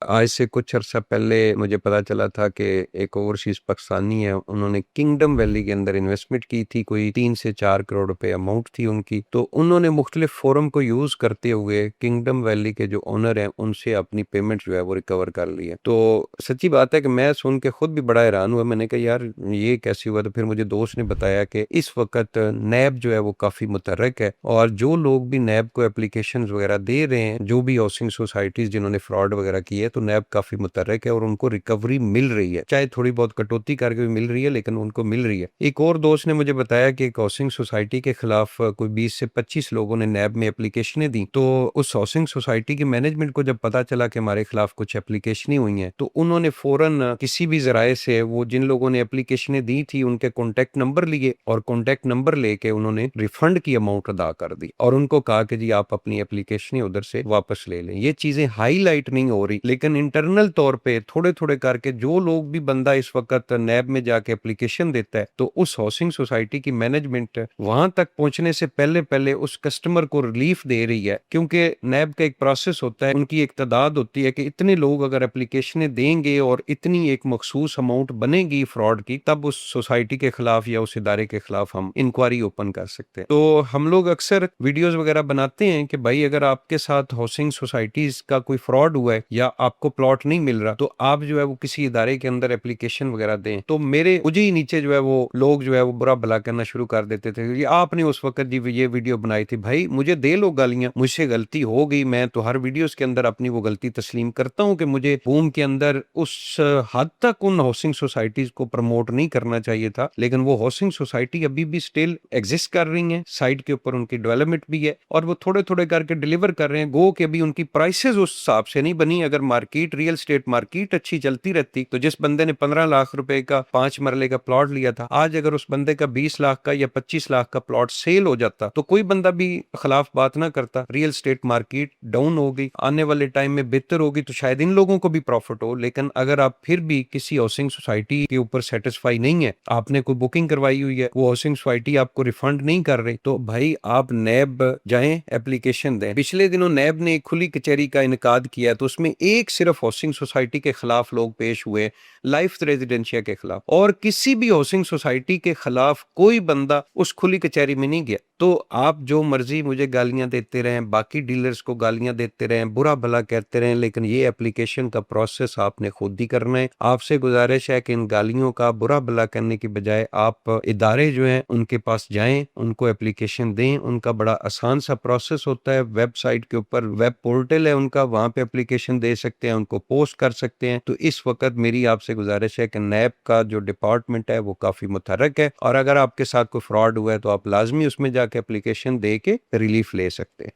आज से कुछ अर्सा पहले मुझे पता चला था कि एक ओवरसीज पाकिस्तानी है, उन्होंने किंगडम वैली के अंदर इन्वेस्टमेंट की थी, कोई 3 से 4 करोड़ रुपए अमाउंट थी उनकी। तो उन्होंने मुख्तलिफ फोरम को यूज करते हुए किंगडम वैली के जो ओनर हैं उनसे अपनी पेमेंट जो है वो रिकवर कर ली है। तो सच्ची बात है कि मैं सुन के खुद भी बड़ा हैरान हुआ। मैंने कहा यार ये कैसे हुआ? तो फिर मुझे दोस्त ने बताया कि इस वक्त नैब जो है वो काफी मुतहर्रिक है, और जो लोग भी नैब को एप्लीकेशन वगैरह दे रहे हैं, जो भी हाउसिंग सोसाइटीज जिन्होंने फ्रॉड वगैरह किए, तो नैब काफी मुतहर्रिक है और उनको रिकवरी मिल रही है, चाहे थोड़ी बहुत कटौती करके भी मिल रही है, लेकिन उनको मिल रही है। एक और दोस्त ने मुझे बताया कि एक हाउसिंग सोसाइटी के खिलाफ कोई 20 से 25 लोगों ने नैब में एप्लीकेशनें दी। तो उस हाउसिंग सोसाइटी की मैनेजमेंट को जब पता चला कि हमारे खिलाफ कुछ एप्लीकेशनें हुई हैं, तो उन्होंने फौरन किसी भी जराए से वो जिन लोगों ने एप्लीकेशनें दी थी उनके कॉन्टेक्ट नंबर लिए, और कॉन्टेक्ट नंबर लेके उन्होंने रिफंड की अमाउंट अदा कर दी और उनको कहा कि जी आप अपनी एप्लीकेशनें उधर से वापस ले लें। ये चीजें हाईलाइट नहीं हो रही, लेकिन इंटरनल तौर पे थोड़े थोड़े करके जो लोग भी बंदा इस वक्त नैब में जाके एप्लीकेशन देता है, तो उस हाउसिंग सोसाइटी की मैनेजमेंट वहां तक पहुंचने से पहले पहले उस कस्टमर को रिलीफ दे रही है, क्योंकि नैब का एक प्रोसेस होता है, उनकी एक तादाद होती है कि इतने लोग अगर एप्लीकेशनें देंगे और इतनी एक मखसूस अमाउंट बनेगी फ्रॉड की, तब उस सोसाइटी के खिलाफ या उस इदारे के खिलाफ हम इंक्वायरी ओपन कर सकते हैं। तो हम लोग अक्सर वीडियोस वगैरह बनाते हैं कि भाई अगर आपके साथ हाउसिंग सोसाइटीज का कोई फ्रॉड हुआ है या आपको प्लॉट नहीं मिल रहा, तो आप जो है वो किसी इदारे के अंदर एप्लीकेशन वगैरह दें। तो मेरे मुझे ही नीचे जो है वो लोग जो है वो बुरा भला करना शुरू कर देते थे, ये आपने उस वक्त जी ये वीडियो बनाई थी। भाई मुझे दे लो गालियां, मुझसे गलती हो गई, मैं तो हर वीडियोस के अंदर अपनी वो गलती तस्लीम करता हूं कि मुझे बूम के अंदर उस हद तक उन हाउसिंग सोसाइटीज को प्रमोट नहीं करना चाहिए था, लेकिन वो हाउसिंग सोसाइटी अभी भी स्टिल एग्जिस्ट कर रही हैं, साइट के ऊपर उनकी डेवलपमेंट भी है और वो थोड़े थोड़े करके डिलीवर कर रहे हैं। गो के अभी उनकी प्राइसेस उस हिसाब से नहीं बनी। अगर मार्केट रियल एस्टेट मार्केट अच्छी चलती रहती, तो जिस बंदे ने 15 लाख रुपए का 5 मरले का प्लॉट लिया था, आज अगर उस बंदे का 20 लाख का या 25 लाख का प्लॉट सेल हो जाता, तो कोई बंदा भी खिलाफ बात ना करता। रियल एस्टेट मार्केट डाउन हो गई, आने वाले टाइम में बेहतर होगी, तो शायद इन लोगों को भी प्रॉफिट हो। लेकिन अगर आप फिर भी किसी हाउसिंग सोसाइटी के ऊपर सेटिस्फाई नहीं है, आपने कोई बुकिंग करवाई हुई है, वो हाउसिंग सोसाइटी आपको रिफंड नहीं कर रही, तो भाई आप नैब जाएं, एप्लीकेशन दें। पिछले दिनों नैब ने एक खुली कचहरी का इनकाद किया, तो उसमें एक सिर्फ हाउसिंग सोसाइटी के खिलाफ लोग पेश हुए, लाइफ रेजिडेंशिया के खिलाफ, और किसी भी हाउसिंग सोसाइटी के खिलाफ कोई बंदा उस खुली कचहरी में नहीं गया। तो आप जो मर्जी मुझे गालियां देते रहें, बाकी डीलर्स को गालियां देते रहें, बुरा भला कहते रहें, लेकिन ये एप्लीकेशन का प्रोसेस आपने खुद ही करना है। आपसे गुजारिश है कि इन गालियों का बुरा भला करने की बजाय आप इदारे जो हैं उनके पास जाएं, उनको एप्लीकेशन दें। उनका बड़ा आसान सा प्रोसेस होता है, वेबसाइट के ऊपर वेब पोर्टल है उनका, वहां पे एप्लीकेशन दे सकते हैं, उनको पोस्ट कर सकते हैं। तो इस वक्त मेरी आपसे गुजारिश है कि नैब का जो डिपार्टमेंट है वो काफी मुतहर्रिक है, और अगर आपके साथ कोई फ्रॉड हुआ है तो आप लाजमी उसमें जाके एप्लीकेशन दे के रिलीफ ले सकते हैं।